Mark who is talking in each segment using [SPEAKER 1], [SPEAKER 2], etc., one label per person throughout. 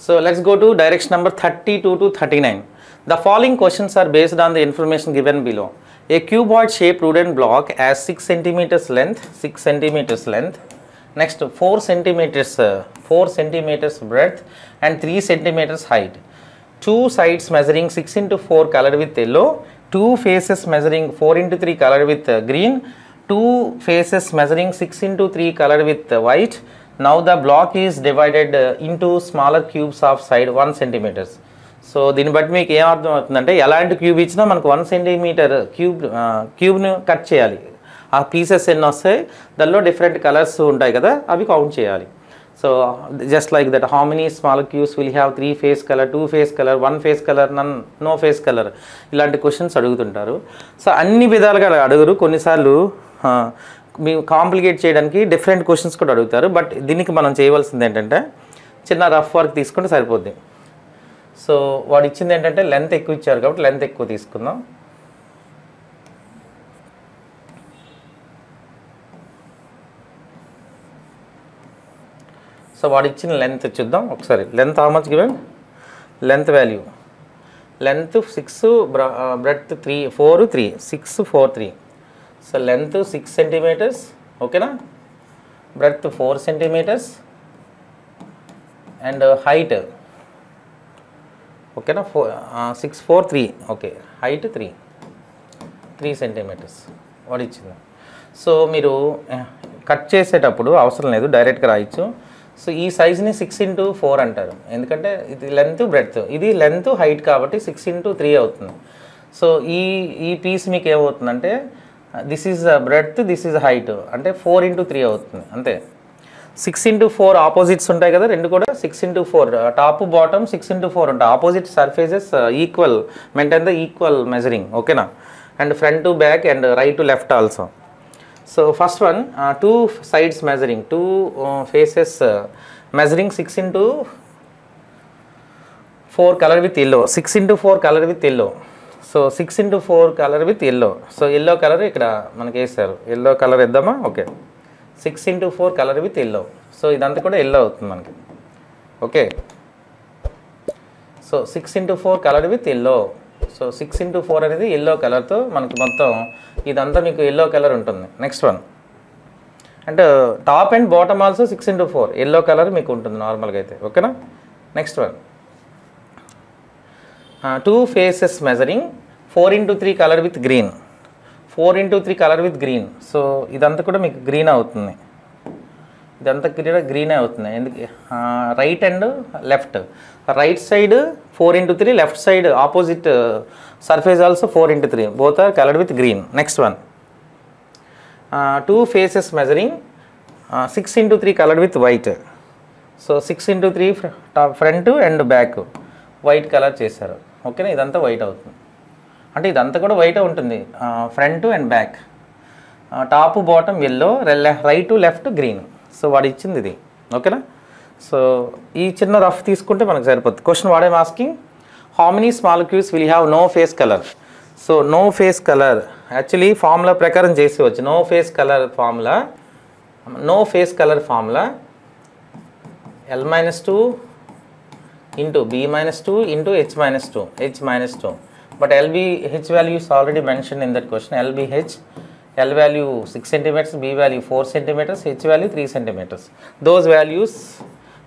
[SPEAKER 1] So let's go to direction number 32 to 39. The following questions are based on the information given below. A cuboid shaped wooden block has 6 centimeters length, 6 centimeters length. Next 4 centimeters breadth and 3 centimeters height. Two sides measuring 6 into 4 colored with yellow, two faces measuring 4 into 3 colored with green, two faces measuring 6 into 3 colored with white. Now the block is divided into smaller cubes of side 1 centimeters. So దీన్ని బట్టి మీకు ఏం అర్థం అవుతుందంటే ఎలాంటి cube ఇచ్చినా మనకు 1 centimetre క్యూబ్ను cut చేయాలి. ఆ పీసెస్ ఎన్ని వస్తాయి, దానిలో డిఫరెంట్ కలర్స్ ఉంటాయి కదా, అవి కౌంట్ చేయాలి. So just like that how many small cubes will have 3 face colour, 2 face colour, 1 face colour, no face colour, ఇలాంటి క్వశ్చన్స్ అడుగుతుంటారు. సో అన్ని విధాలుగా అడుగురు. కొన్నిసార్లు మేము కాంప్లికేట్ చేయడానికి డిఫరెంట్ క్వశ్చన్స్ కూడా అడుగుతారు. బట్ దీనికి మనం చేయవలసింది ఏంటంటే చిన్న రఫ్ వర్క్ తీసుకుంటే సరిపోద్ది. సో వాడు ఇచ్చింది ఏంటంటే లెంత్ ఎక్కువ ఇచ్చారు కాబట్టి లెంత్ ఎక్కువ తీసుకుందాం. సో వాడు ఇచ్చిన లెంత్ చూద్దాం ఒకసారి. Length how much given? Length value, length 6, breadth 3, 4, 3, 6, 4, 3. So length 6 centimetres, ఓకేనా. బ్రెడ్త్ 4 సెంటీమీటర్స్ అండ్ హైట్, ఓకేనా, 6, 4, 3, ఓకే. హైట్ 3 సెంటీమీటర్స్ వాడు ఇచ్చింది. సో మీరు కట్ చేసేటప్పుడు అవసరం లేదు, డైరెక్ట్గా రాయొచ్చు. సో ఈ సైజ్ని 6 into 4 అంటారు, ఎందుకంటే ఇది లెంత్ బ్రెడ్త్, ఇది లెంత్ హైట్ కాబట్టి 6 into 3 అవుతుంది. సో ఈ పీస్ మీకు ఏమవుతుందంటే this is breadth, this is height, అంటే 4 into 3 అవుతుంది అంతే. 6 into 4 ఆపోజిట్స్ ఉంటాయి కదా, రెండు కూడా 6 into 4, టాప్ బాటమ్ 6 into 4 ఉంటాయి. Opposite surfaces equal, maintain the equal measuring, ఓకేనా. And front to back and right to left also. So first one, 2 sides measuring, 2 faces measuring 6 into 4 color with yellow, 6 into 4 color with yellow. So 6 into 4 colour with yellow. So yellow colour ఇక్కడ మనకి వేస్తారు, yellow colour వేద్దామా, okay. 6 into 4 colour with yellow. So ఇదంతా కూడా yellow అవుతుంది మనకి, okay. So 6 into 4 colour with yellow. So 6 into 4 అనేది yellow కలర్తో మనకి మొత్తం ఇదంతా మీకు ఎల్లో కలర్ ఉంటుంది. నెక్స్ట్ వన్, అంటే top and bottom also 6 into 4 yellow colour మీకు ఉంటుంది నార్మల్గా అయితే, ఓకేనా. Next one, 2 faces measuring 4 into 3 colour with green, 4 into 3 colour with green. So ఇదంతా కూడా మీకు గ్రీన్ అవుతుంది, ఇదంతా గ్రీనే అవుతుంది. ఎందుకు? Right and left, right side 4 into 3, left side opposite surface also 4 into 3, both are coloured with green. Next one, 2 faces measuring 6 into 3 coloured with white. So 6 into 3 front and back white colour చేశారు, ఓకేనా. ఇదంతా white అవుతుంది, అంటే ఇదంతా కూడా white ఉంటుంది, front and back. Top bottom yellow, right to left green. So వాడు ఇచ్చింది ఇది, ఓకేనా. సో ఈ చిన్న రఫ్ తీసుకుంటే మనకు సరిపోతుంది. Question what I'm asking, how many small cubes will have no face colour. So no face colour actually formula ప్రకారం చేసేవచ్చు. No face colour formula, no face colour formula L-2 into B-2 into H-2, H-2. But LBH value is already mentioned in that question. LBH, L value 6 centimeters, B value 4 centimeters, H value 3 centimeters. Those values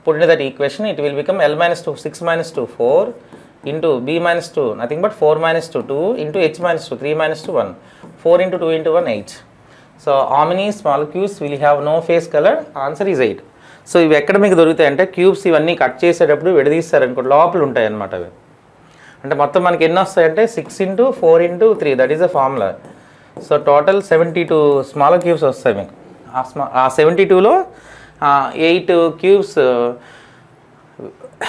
[SPEAKER 1] put into that equation, it will become L-2, 6 minus 2, 4 into B-2, nothing but 4 minus 2, 2 into H-2, 3 minus 2, 1. 4 into 2 into 1, 8. So how many small cubes will have no face color? Answer is 8. So ఇవి ఎక్కడ మీకు దొరుకుతాయంటే cubes ఇవన్నీ cut చేసేటప్పుడు విడదీస్తారనుకో, లోపల ఉంటాయి అన్నమాట అవి. అంటే మొత్తం మనకి ఎన్ని వస్తాయంటే 6 into 4 into 3, that is a formula. So total 72 small cubes వస్తాయి మీకు. ఆ 72లో 8 cubes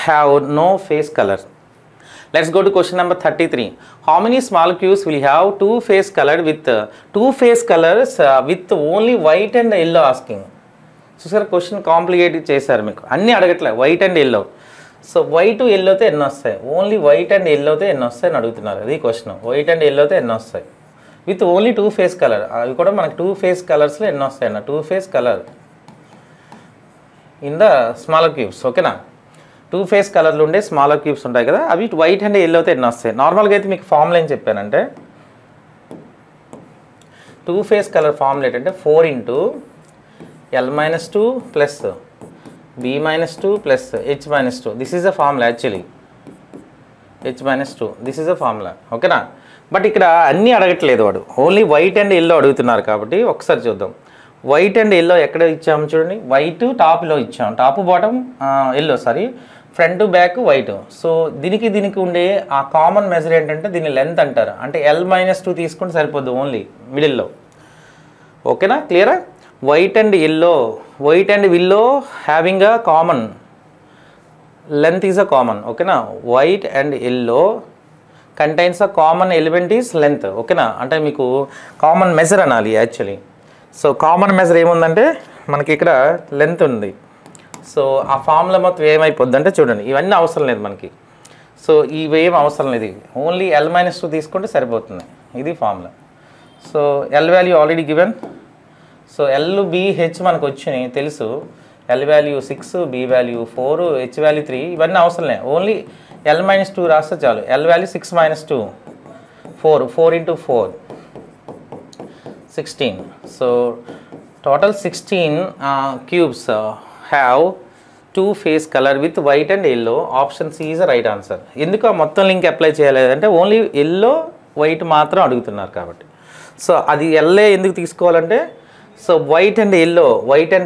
[SPEAKER 1] have no face colour. Let's go to question number 33. How many small cubes will have 2 face colour with 2 face colours with only white and yellow asking. చూసారు question complicate చేశారు, మీకు అన్నీ అడగట్లే, white and yellow. So white ఎల్లోతో ఎన్ని వస్తాయి, only white and ఎల్లోతో ఎన్ని వస్తాయి అని అడుగుతున్నారు. అది క్వశ్చన్, వైట్ అండ్ ఎల్లోతో ఎన్ని వస్తాయి విత్ ఓన్లీ 2 ఫేస్ కలర్. అవి కూడా మనకు 2 ఫేస్ కలర్స్లో ఎన్ని వస్తాయన్న, 2 face colour in the smaller cubes, ఓకేనా. టూ ఫేస్ కలర్లు ఉండే స్మాలర్ క్యూబ్స్ ఉంటాయి కదా, అవి వైట్ అండ్ ఎల్లో అయితే ఎన్ని వస్తాయి. నార్మల్గా అయితే మీకు ఫార్ములా ఏం చెప్పానంటే టూ ఫేస్ కలర్ ఫార్ములా ఏంటంటే 4 into L-2 plus B-2 plus H-2. This is a formula actually. H-2 this is a formula, ఓకేనా. బట్ ఇక్కడ అన్నీ అడగట్లేదు వాడు, ఓన్లీ వైట్ అండ్ ఎల్లో అడుగుతున్నారు కాబట్టి ఒకసారి చూద్దాం. వైట్ అండ్ ఎల్లో ఎక్కడ ఇచ్చాము చూడండి. వైట్ టాప్లో ఇచ్చాము, top bottom yellow, sorry front back white. So దీనికి ఉండే ఆ కామన్ మెజర్ ఏంటంటే దీని లెంత్ అంటారు. అంటే L-2 తీసుకుంటే సరిపోద్ది ఓన్లీ మిడిల్లో, ఓకేనా. క్లియరా. White and yellow having a common length is a common, ఓకేనా. White and yellow contains a common element is length, ఓకేనా. అంటే మీకు కామన్ మెజర్ అనాలి యాక్చువల్లీ. సో కామన్ మెజర్ ఏముందంటే మనకి ఇక్కడ లెంత్ ఉంది. సో ఆ ఫార్ములా మొత్తం ఏమైపోద్ది అంటే చూడండి, ఇవన్నీ అవసరం లేదు మనకి. సో ఇవేం అవసరం లేదు, ఓన్లీ L-2 తీసుకుంటే సరిపోతుంది. ఇది formula. So L value already given. So L, B, H మనకు వచ్చినాయి తెలుసు. L value 6, B value 4, H value 3, ఇవన్నీ అవసరం లేదు. ఓన్లీ L-2 రాస్తే చాలు. L value 6 - 2 4 into 4 16. So total 16 cubes have two face colour with white and yellow. Option C is right answer. ఎందుకు ఆ మొత్తం లింక్ అప్లై చేయలేదంటే ఓన్లీ ఎల్లో వైట్ మాత్రం అడుగుతున్నారు కాబట్టి. సో అది ఎల్ఏ ఎందుకు తీసుకోవాలంటే, సో వైట్ అండ్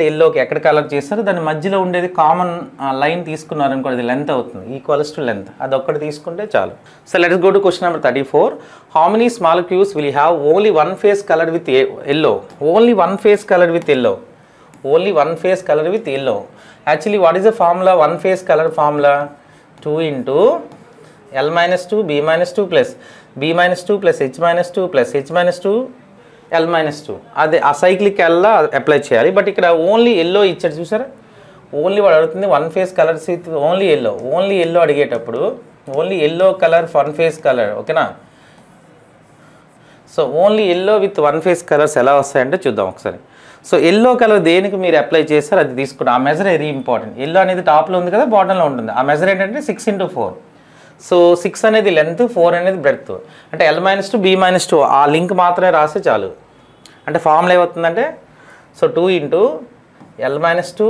[SPEAKER 1] ఎల్లోకి ఎక్కడ కలర్ చేస్తారో దాని మధ్యలో ఉండేది కామన్ లైన్ తీసుకున్నారు అనుకోండి, అది లెంత్ అవుతుంది, ఈక్వల్స్ టు లెంత్. అది ఒక్కటి తీసుకుంటే చాలు. So let's go to question number 34. How many small cubes will have only one face colour with yellow? Only one face colour with yellow. Only one face colour with yellow. Actually what is the formula? One face colour formula 2 into L-2 B-2 plus B-2 plus H-2 plus H-2 L-2. అదే ఆ cyclic ఎల్లా apply చేయాలి. But ఇక్కడ only yellow ఇచ్చాడు చూసారా. Only వాడు అడుగుతుంది one face colours with only yellow అడిగేటప్పుడు only yellow colour one face colour, ఓకేనా. So only yellow with one face colours ఎలా వస్తాయంటే చూద్దాం ఒకసారి. సో ఎల్లో కలర్ దేనికి మీరు అప్లై చేస్తారు అది తీసుకుంటాం. ఆ మెజర్ వెరీ ఇంపార్టెంట్. ఎల్లో అనేది టాప్లో ఉంది కదా, బాటంలో ఉంటుంది. ఆ మెజర్ ఏంటంటే 6 into 4. సో 6 అనేది లెంత్, 4 అనేది బ్రెడ్త్. అంటే L-2 B-2 ఆ లింక్ మాత్రమే రాస్తే చాలు. అంటే ఫార్ములా ఏమవుతుందంటే so 2 into L-2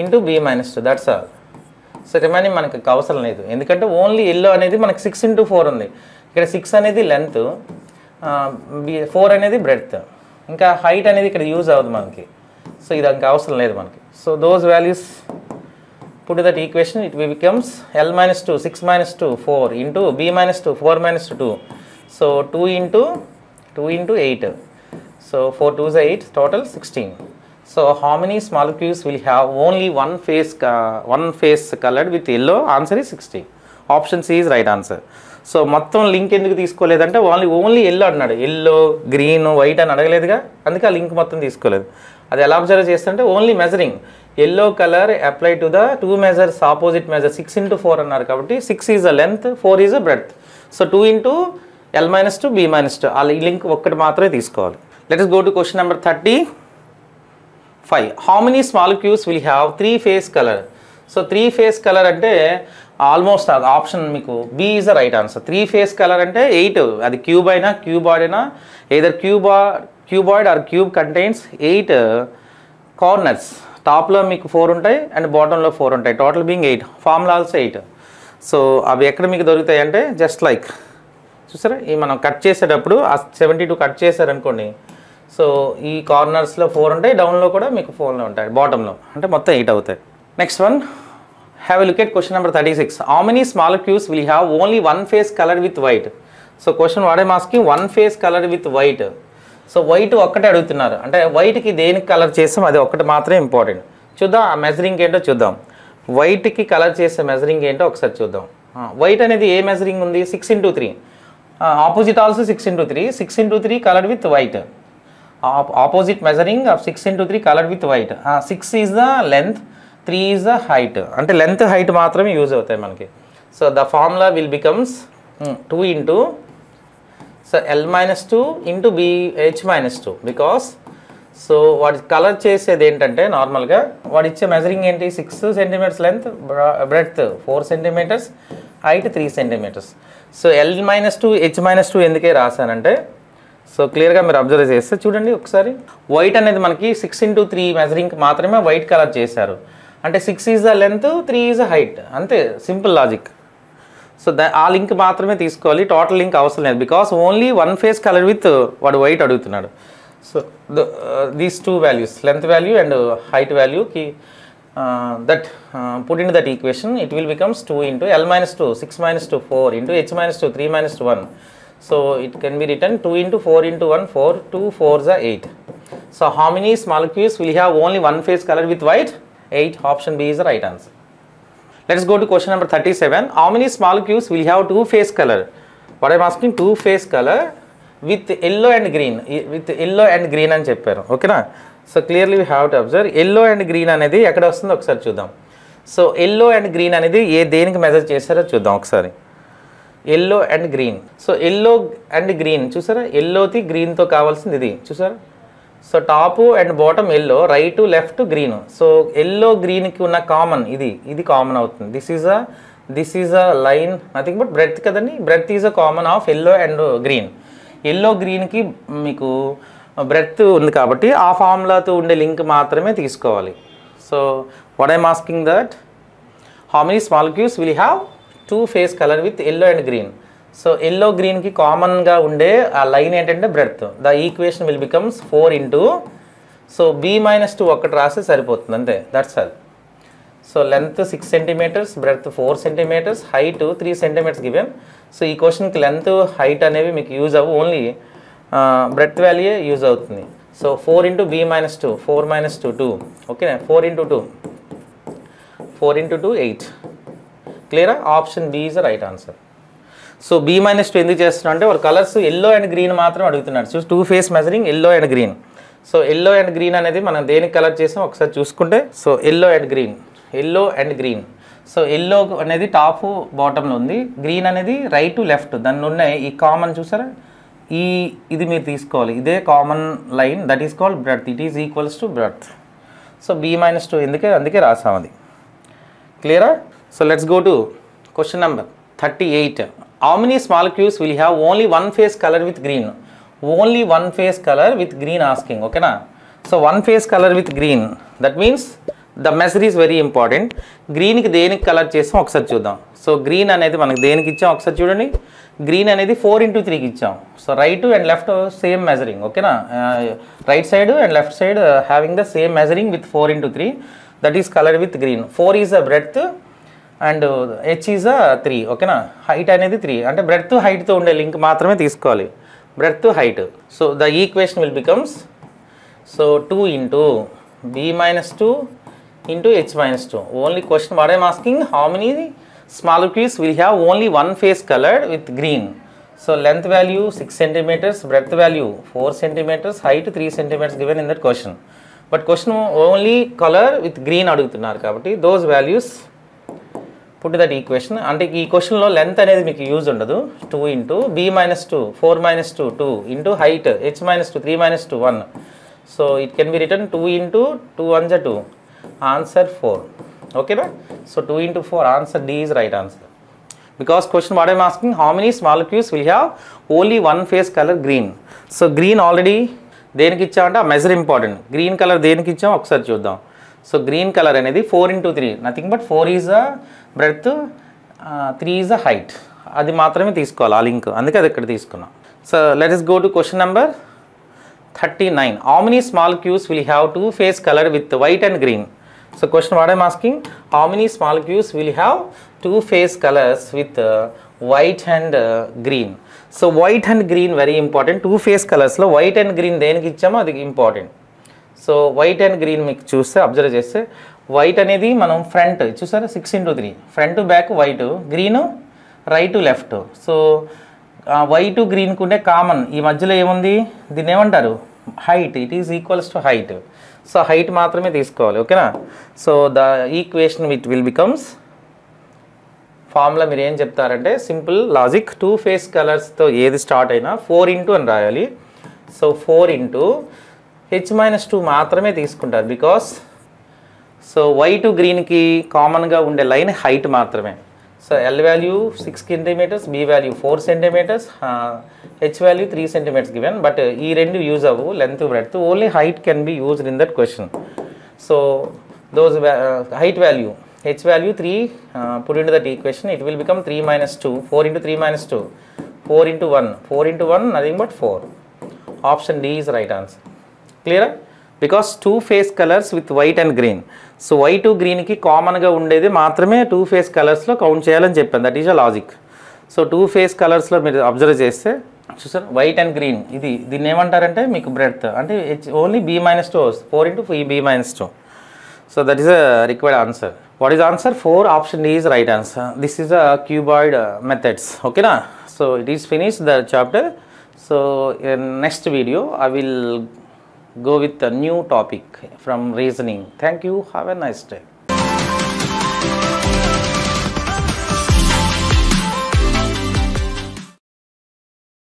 [SPEAKER 1] into B-2, that's all. So remaining మనకి అవసరం లేదు, ఎందుకంటే ఓన్లీ ఎల్లో అనేది మనకి 6 into 4 ఉంది. ఇక్కడ 6 అనేది లెంత్, 4 అనేది బ్రెడ్త్, ఇంకా హైట్ అనేది ఇక్కడ యూజ్ అవ్వదు మనకి. సో ఇది ఇంకా అవసరం లేదు మనకి. So those values put that equation, it becomes L-2 6 - 2 4 into B-2 4 - 2. So 2 into 8. So 4 2s are 8, total 16. So how many small cubes will have only one face colored with yellow? Answer is 16. Option C is right answer. So మొత్తం link ఎందుకు తీసుకోలేదంటే only yellow అన్నాడు. Yellow, green, white అని అడగలేదుగా, అందుకే ఆ link మొత్తం తీసుకోలేదు. అది ఎలా అబ్జర్వ్ చేస్తుంటే only measuring yellow colour apply to the two measures opposite measure 6 into 4 అన్నారు కాబట్టి 6 is a length, 4 is a breadth. So 2 into L-2 B-2 ఆ లింక్ ఒక్కటి మాత్రమే తీసుకోవాలి. Let us go to question number 35. How many small cubes will have 3 face colour? So 3 face colour అంటే almost option మీకు B is the right answer. 3 face colour అంటే 8, అది cube అయినా క్యూబాయిడ్ అయినా, either cuboid or cube contains 8 corners. టాప్లో మీకు 4 ఉంటాయి and బాటంలో 4 ఉంటాయి, total being 8. Formula also 8. So అవి ఎక్కడ మీకు దొరుకుతాయి అంటే జస్ట్ లైక్ చూసారా, ఈ మనం కట్ చేసేటప్పుడు ఆ 72 కట్ చేశారనుకోండి, సో ఈ కార్నర్స్లో 4 ఉంటాయి, డౌన్లో కూడా మీకు 4 ఉంటాయి, బాటంలో అంటే మొత్తం 8 అవుతాయి. Next one, have a look at question number 36. How many smaller cubes will have only one face colored with white? So question what I am asking, one face colored with white. So white ఒక్కటే అడుగుతున్నారు, అంటే వైట్కి దేనికి colour చేస్తాం అది ఒక్కటి మాత్రమే important. చూద్దాం ఆ మెజరింగ్ ఏంటో చూద్దాం. వైట్కి కలర్ చేసే మెజరింగ్ ఏంటో ఒకసారి చూద్దాం. వైట్ అనేది ఏ మెజరింగ్ ఉంది? 6 into 3. Opposite also 6 into 3. 6 into 3 coloured with white. Opposite measuring of 6 into 3 coloured with white. 6 is the length, 3 is the height. అంటే లెంత్ హైట్ మాత్రమే యూజ్ అవుతాయి మనకి. So the formula will becomes 2 into L-2 into H-2 because so వాడి colour చేసేది ఏంటంటే నార్మల్గా వాడు ఇచ్చే మెజరింగ్ ఏంటి 6 centimetres length, breadth 4 centimetres, height 3 centimetres. So L-2 H-2 ఎందుకే రాశానంటే సో క్లియర్గా మీరు అబ్జర్వ్ చేస్తే చూడండి ఒకసారి, వైట్ అనేది మనకి 6x3 మెజరింగ్కి మాత్రమే వైట్ కలర్ చేశారు. అంటే 6 is the length, 3 is the height, అంతే సింపుల్ లాజిక్. సో ఆ లింక్ మాత్రమే తీసుకోవాలి, టోటల్ లింక్ అవసరం లేదు. Because only one face colour with వాడు వైట్ అడుగుతున్నాడు. So these two values, length value and height value కి that put into that equation, it will becomes 2 into L-2, 6 - 2, 4 into H-2, 3 - 1. So it can be written 2 into 4 into 1, 4, 2 4s are 8. So how many molecules will have only one phase color with white? 8. Option B is the right answer. Let's go to question number 37. How many molecules will have two phase color? What I'm asking, two phase color with yellow and green. With yellow and green అని చెప్పారు, ఓకేనా? So clearly we have to observe. Yellow and green అనేది ఎక్కడ వస్తుందో ఒకసారి చూద్దాం. So yellow and green అనేది దేనికి మెజర్ చేశారో చూద్దాం ఒకసారి. Yellow and green. So yellow and green చూసారా, ఎల్లోది గ్రీన్తో కావాల్సింది ఇది చూసారా. So top and bottom yellow, right left green. So yellow గ్రీన్కి ఉన్న కామన్ ఇది కామన్ అవుతుంది. This is a line, nothing but breadth కదండి. Breadth is a common of yellow and green. Yellow గ్రీన్కి మీకు బ్రెడ్త్ ఉంది కాబట్టి ఆ ఫార్ములాతో ఉండే లింక్ మాత్రమే తీసుకోవాలి. So what I'm asking that how many molecules will have two face colour with yellow and green. So yellow గ్రీన్కి కామన్గా ఉండే ఆ లైన్ ఏంటంటే breadth. The equation will becomes 4 into, so B-2 ఒక్కటి రాస్తే సరిపోతుంది అంతే, that's all. So length 6 centimetres, breadth 4 centimetres, height 3 centimetres given. So ఈ క్వశ్చన్కి లెంత్ హైట్ అనేవి మీకు యూజ్ అవ్వు, ఓన్లీ బ్రెడ్త్ వాల్యూ యూజ్ అవుతుంది. So 4 into B-2, 4 - 2 2, okay. 4 into 2 8. క్లియరా? Option B is the right answer. So B-2 ఎందుకు చేస్తున్నా అంటే వాడు కలర్స్ ఎల్లో అండ్ గ్రీన్ మాత్రం అడుగుతున్నాడు. So two face measuring yellow and green. So yellow and green అనేది మనం దేనికి కలర్ చేసాం ఒకసారి చూసుకుంటే, so yellow and green. So yellow అనేది టాప్ బాటంలో ఉంది, గ్రీన్ అనేది రైట్ లెఫ్ట్, దాన్ని ఉన్నాయి ఈ కామన్ చూసారా, ఇది మీరు తీసుకోవాలి, ఇదే common line, that is called breadth. It is equals to breadth. So B-2 అందుకే రాసాం అది. క్లియరా? So let's go to question number 38. How many molecules will have only one face colour with green? Only one face colour with green asking, ఓకేనా? So one face colour with green, that means the measure is very important. గ్రీన్కి దేనికి colour చేసాం ఒకసారి చూద్దాం. So green అనేది మనకి దేనికి ఇచ్చాం ఒకసారి చూడండి. గ్రీన్ అనేది 4 ఇంటూ 3కి ఇచ్చాం. So right and left same measuring, ఓకేనా? Right side and left side having the same measuring with 4 into 3, that is colour with green. 4 is a breadth and H is a 3, ఓకేనా? Height అనేది 3, అంటే breadth హైట్తో ఉండే link మాత్రమే తీసుకోవాలి, breadth height. So the equation will becomes, so 2 into B-2 into H-2. Only question what I am asking, how many molecules will have only one face colored with green? So length value 6 centimeters, breadth value 4 centimeters, height 3 centimeters given in that question. But question only color with green అడుగుతున్నారు కాబట్టి those values put to that equation. అంటే ఈ క్వశ్చన్లో length అనేది మీకు use ఉండదు. 2 into B-2, 4 - 2 2 into height H-2, 3 - 2 1. So it can be written 2 into 2 1s are 2. Answer 4, okay na? So 2 into 4, answer D is right answer. Because question what I am asking, how many molecules will have only one face color green? So green already దేనికి ఇచ్చామంటే ఆ measure important. Green colour దేనికి ఇచ్చాం ఒకసారి చూద్దాం. So green colour అనేది 4 into 3, nothing but 4 is a breadth, 3 is a height, అది మాత్రమే తీసుకోవాలి ఆ లింక్, అందుకే అది ఇక్కడ తీసుకున్నాం. So let us go to question number 39. How many molecules will have two face color with white and green? So question what I am asking, how many molecules will have two face colors with white and green? So white and green very important. Two face colors లో white and green దేనికి ఇచ్చామో అది important. So white and green మీకు చూస్తే observe చేస్తే, white అనేది మనం front చూసారా 6 into 3, front back white, green right left. So white గ్రీన్కి ఉండే కామన్ ఈ మధ్యలో ఏముంది, దీన్ని ఏమంటారు height. It is equals to height. So height మాత్రమే తీసుకోవాలి, ఓకేనా? So the equation with will becomes, formula మీరు ఏం చెప్తారంటే సింపుల్ లాజిక్, టూ ఫేస్ కలర్స్తో ఏది స్టార్ట్ అయినా 4 ఇంటూ అని రాయాలి. So 4 into H minus two మాత్రమే తీసుకుంటారు బికాస్ సో వై టు గ్రీన్కి కామన్గా ఉండే లైన్ హైట్ మాత్రమే. So L value 6 centimetres, B value 4 centimetres, H value 3 centimetres given. But ఈ రెండు యూజ్ అవ్వు, length breadth, only height can be used in that question. So those height value, h value 3, put into that equation, it will become 3 minus 2, 4 into 3 minus 2, 4 into 1, 4 into 1 nothing but 4. Option D is right answer. Clear? Because two phase colors with white and green. So white to green ki common ga undedi maatrame two phase colors lo count cheyalani cheppanu. That is a logic. So two phase colors lo మీరు observe చేస్తే చూసారు white and green, ఇది దీన్ని ఏమంటారంటే మీకు breadth అంటే only b minus 2, 4 into b minus 2. So that is a required answer. What is answer? 4, option D is right answer. This is a cuboid methods. Okay na? So it is finished the chapter. So in next video I will go with a new topic from reasoning. Thank you. Have a nice day.